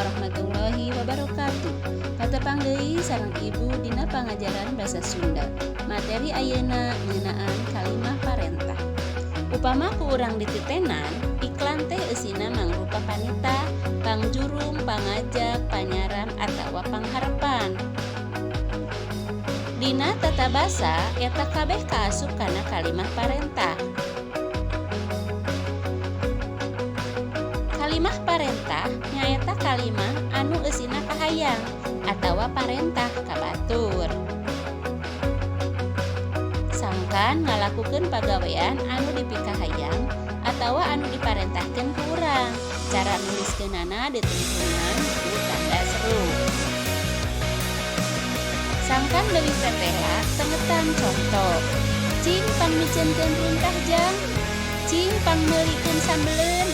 warahmatullahi wabarakatuh. Patepang deui sareng Ibu dina pangajaran basa Sunda. Materi ayeuna ngeunaan kalimah parentah. Upama ku urang dititenan, iklan teh eusina mangrupa panita, pangjurung, pangajak, panyaram atawa pangharepan. Dina tata basa eta kabeh kaasup kana kalimah parentah. Kalimah parentah nyaeta kalimah anu eusina kahayang atawa parentah ka batur. Sangkan ngalakukeun pagawean anu dipikahayang atawa anu diparentahkeun ku urang. Cara nuliskeunana dituliskeun ku tanda seru. Sangkan leuwih tetela tengetan contoh. Cing pangmiceunkeun runtah jang, cing pangmeulikeun sambeleun.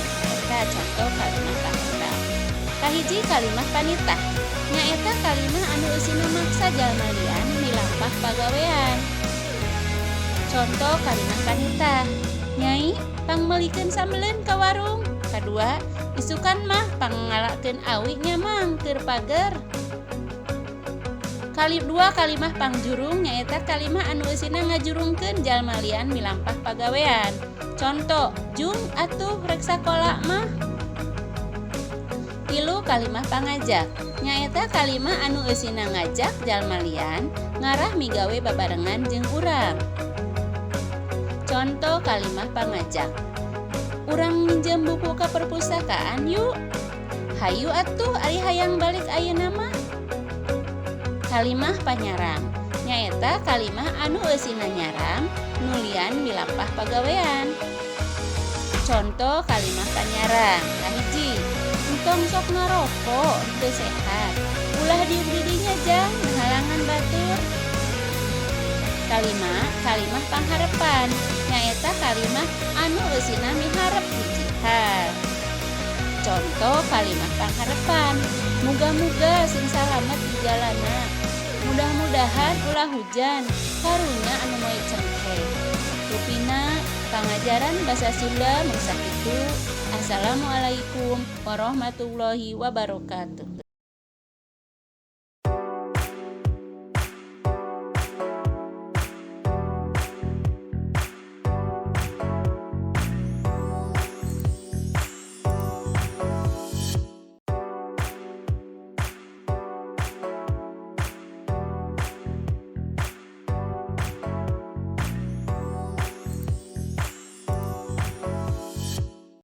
Eta contoh kalimah parentah. Kahiji kalimah panitah nyaeta kalimah anu eusina maksa jalma lian milampah pagawean. Contoh kalimah panitah, Nyai pangmeulikeun sambeleun ka warung. Kadua, isukan mah panggalakeun awi nya mang keur pager. Dua kalimah pangjurung nyaeta kalimah anu eusina ngajurungkeun jalma lian milampah pagawean. Contoh, Jung atuh rek sakola mah. Tilu kalimah pangajak nyaeta kalimah anu eusina ngajak jalma lian ngarah migawe babarengan jeung urang. Contoh kalimah pangajak, urang minjem buku ka perpustakaan yuk. Hayu atuh ari hayang balik ayeuna mah. Kalimah panyaram nyaeta kalimah anu eusina nyaram nulian milampah pagawean. Contoh kalimah panyaram kahiji, entong sok ngarokok teu sehat, ulah didinya jang halangan batur. Kalimah pangharepan nyaeta kalimah anu eusina miharep hiji hal. Contoh kalimah pangharepan, muga-muga sing salamet di jalana, mudah-mudahan ulah hujan, karunya anu moe cengke. Rupina pangajaran basa Sunda mung sakitu. Assalamualaikum warahmatullahi wabarakatuh.